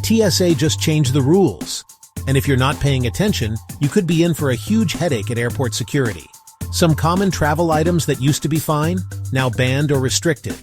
TSA just changed the rules. And if you're not paying attention, you could be in for a huge headache at airport security. Some common travel items that used to be fine, now banned or restricted.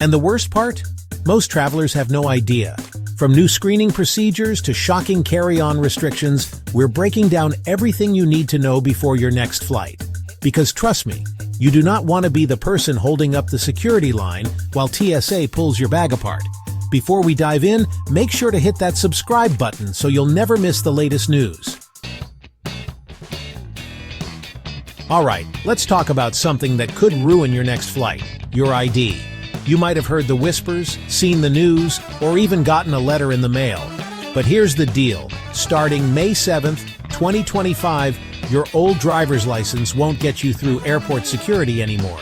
And the worst part? Most travelers have no idea. From new screening procedures to shocking carry-on restrictions, we're breaking down everything you need to know before your next flight. Because trust me, you do not want to be the person holding up the security line while TSA pulls your bag apart. Before we dive in, make sure to hit that subscribe button so you'll never miss the latest news. Alright, let's talk about something that could ruin your next flight, your ID. You might have heard the whispers, seen the news, or even gotten a letter in the mail. But here's the deal. Starting May 7th, 2025, your old driver's license won't get you through airport security anymore.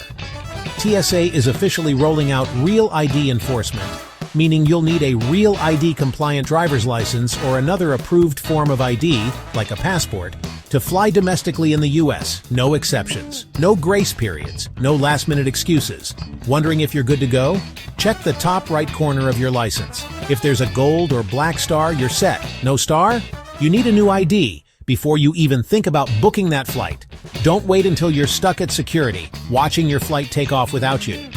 TSA is officially rolling out Real ID enforcement, meaning you'll need a Real ID-compliant driver's license or another approved form of ID, like a passport, to fly domestically in the US. No exceptions. No grace periods. No last-minute excuses. Wondering if you're good to go? Check the top right corner of your license. If there's a gold or black star, you're set. No star? You need a new ID before you even think about booking that flight. Don't wait until you're stuck at security, watching your flight take off without you.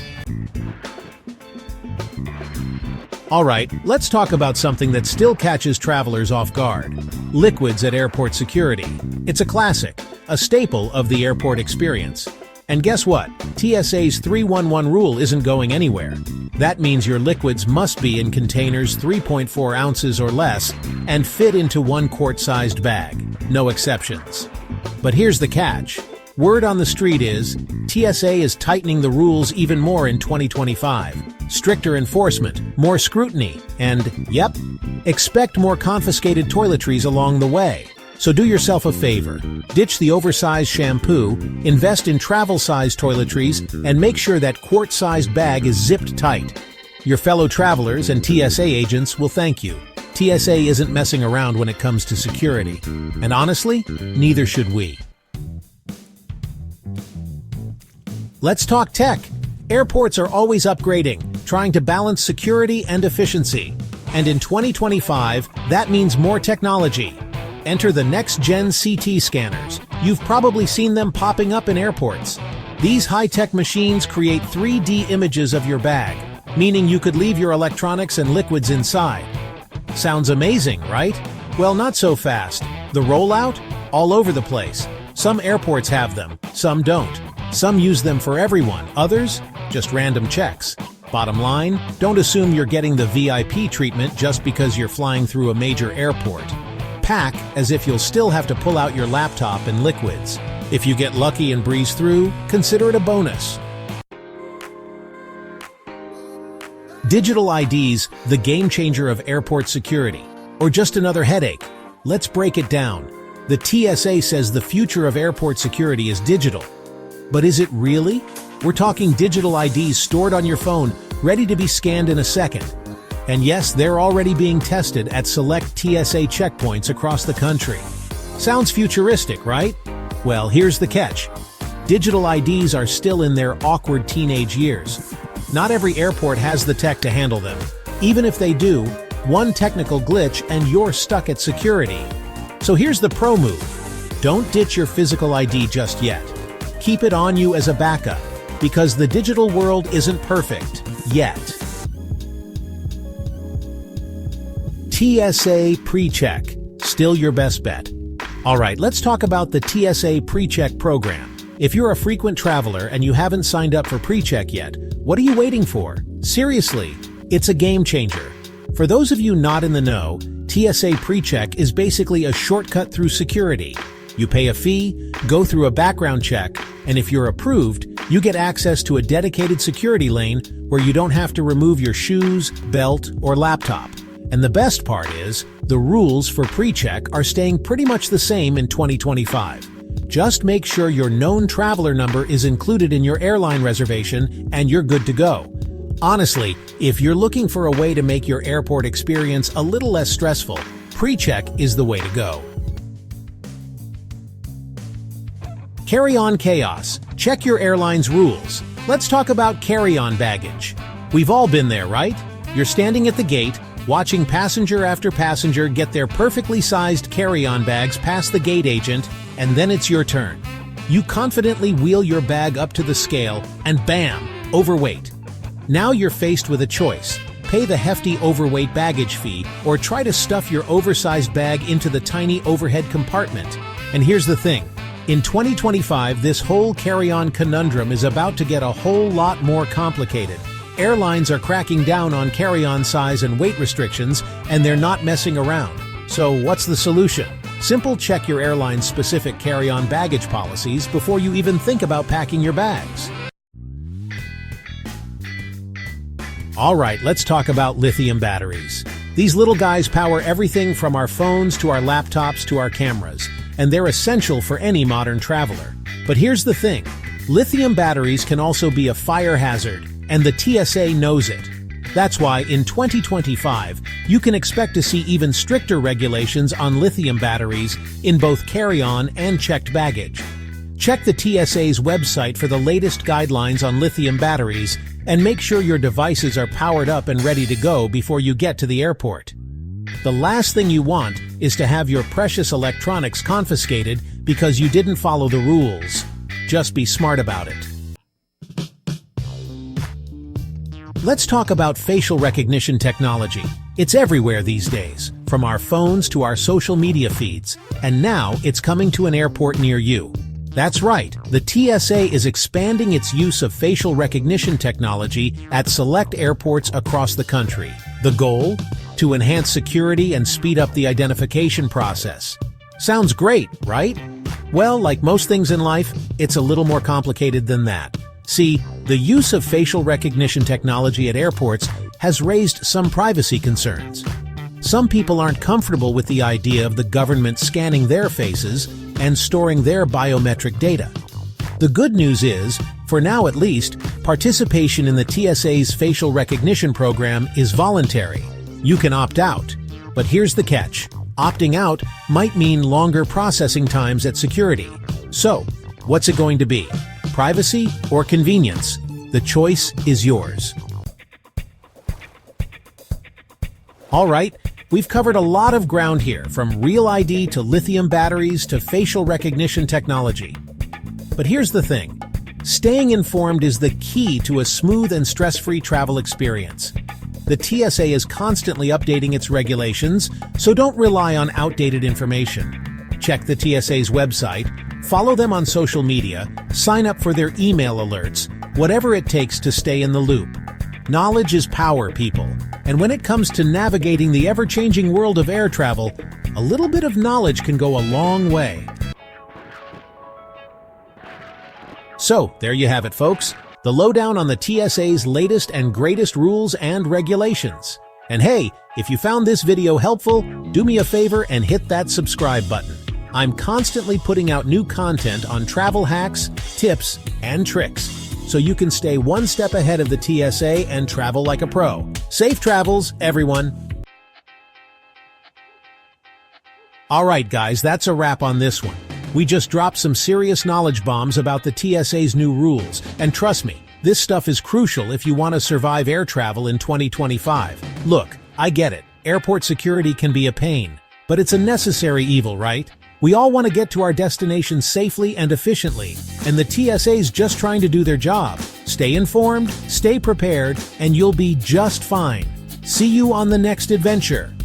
Alright, let's talk about something that still catches travelers off guard. Liquids at airport security. It's a classic, a staple of the airport experience. And guess what? TSA's 311 rule isn't going anywhere. That means your liquids must be in containers 3.4 ounces or less and fit into one quart-sized bag. No exceptions. But here's the catch. Word on the street is, TSA is tightening the rules even more in 2025. Stricter enforcement, more scrutiny, and, yep, expect more confiscated toiletries along the way. So do yourself a favor. Ditch the oversized shampoo, invest in travel-sized toiletries, and make sure that quart-sized bag is zipped tight. Your fellow travelers and TSA agents will thank you. TSA isn't messing around when it comes to security. And honestly, neither should we. Let's talk tech. Airports are always upgrading, trying to balance security and efficiency. And in 2025, that means more technology. Enter the next-gen CT scanners. You've probably seen them popping up in airports. These high-tech machines create 3D images of your bag, meaning you could leave your electronics and liquids inside. Sounds amazing, right? Well, not so fast. The rollout? All over the place. Some airports have them, some don't. Some use them for everyone, others, just random checks. Bottom line, don't assume you're getting the VIP treatment just because you're flying through a major airport. Pack as if you'll still have to pull out your laptop and liquids. If you get lucky and breeze through, consider it a bonus. Digital IDs, the game changer of airport security. Or just another headache? Let's break it down. The TSA says the future of airport security is digital. But is it really? We're talking digital IDs stored on your phone, ready to be scanned in a second. And yes, they're already being tested at select TSA checkpoints across the country. Sounds futuristic, right? Well, here's the catch. Digital IDs are still in their awkward teenage years. Not every airport has the tech to handle them. Even if they do, one technical glitch and you're stuck at security. So here's the pro move. Don't ditch your physical ID just yet. Keep it on you as a backup, because the digital world isn't perfect, yet. TSA PreCheck, still your best bet. Alright, let's talk about the TSA PreCheck program. If you're a frequent traveler and you haven't signed up for PreCheck yet, what are you waiting for? Seriously, it's a game changer. For those of you not in the know, TSA PreCheck is basically a shortcut through security. You pay a fee, go through a background check, and if you're approved, you get access to a dedicated security lane where you don't have to remove your shoes, belt, or laptop. And the best part is, the rules for PreCheck are staying pretty much the same in 2025. Just make sure your known traveler number is included in your airline reservation and you're good to go. Honestly, if you're looking for a way to make your airport experience a little less stressful, PreCheck is the way to go. Carry-on chaos. Check your airline's rules. Let's talk about carry-on baggage. We've all been there, right? You're standing at the gate, watching passenger after passenger get their perfectly sized carry-on bags past the gate agent, and then it's your turn. You confidently wheel your bag up to the scale, and bam, overweight. Now you're faced with a choice. Pay the hefty overweight baggage fee, or try to stuff your oversized bag into the tiny overhead compartment. And here's the thing. In 2025, this whole carry-on conundrum is about to get a whole lot more complicated. Airlines are cracking down on carry-on size and weight restrictions, and they're not messing around. So what's the solution? Simple: check your airline's specific carry-on baggage policies before you even think about packing your bags. Alright, let's talk about lithium batteries. These little guys power everything from our phones to our laptops to our cameras, and they're essential for any modern traveler. But here's the thing. Lithium batteries can also be a fire hazard, and the TSA knows it. That's why in 2025, you can expect to see even stricter regulations on lithium batteries in both carry-on and checked baggage. Check the TSA's website for the latest guidelines on lithium batteries, and make sure your devices are powered up and ready to go before you get to the airport. The last thing you want is to have your precious electronics confiscated because you didn't follow the rules. Just be smart about it. Let's talk about facial recognition technology. It's everywhere these days, from our phones to our social media feeds, and now it's coming to an airport near you. That's right, the TSA is expanding its use of facial recognition technology at select airports across the country. The goal? To enhance security and speed up the identification process. Sounds great, right? Well, like most things in life, it's a little more complicated than that. See, the use of facial recognition technology at airports has raised some privacy concerns. Some people aren't comfortable with the idea of the government scanning their faces and storing their biometric data. The good news is, for now at least, participation in the TSA's facial recognition program is voluntary. You can opt out. But here's the catch. Opting out might mean longer processing times at security. So, what's it going to be? Privacy or convenience? The choice is yours. Alright, we've covered a lot of ground here, from Real ID to lithium batteries to facial recognition technology. But here's the thing. Staying informed is the key to a smooth and stress-free travel experience. The TSA is constantly updating its regulations, so don't rely on outdated information. Check the TSA's website, follow them on social media, sign up for their email alerts, whatever it takes to stay in the loop. Knowledge is power, people. And when it comes to navigating the ever-changing world of air travel, a little bit of knowledge can go a long way. So, there you have it, folks. The lowdown on the TSA's latest and greatest rules and regulations. And hey, if you found this video helpful, do me a favor and hit that subscribe button. I'm constantly putting out new content on travel hacks, tips, and tricks, so you can stay one step ahead of the TSA and travel like a pro. Safe travels, everyone! Alright guys, that's a wrap on this one. We just dropped some serious knowledge bombs about the TSA's new rules, and trust me, this stuff is crucial if you want to survive air travel in 2025. Look, I get it, airport security can be a pain, but it's a necessary evil, right? We all want to get to our destination safely and efficiently, and the TSA's just trying to do their job. Stay informed, stay prepared, and you'll be just fine. See you on the next adventure.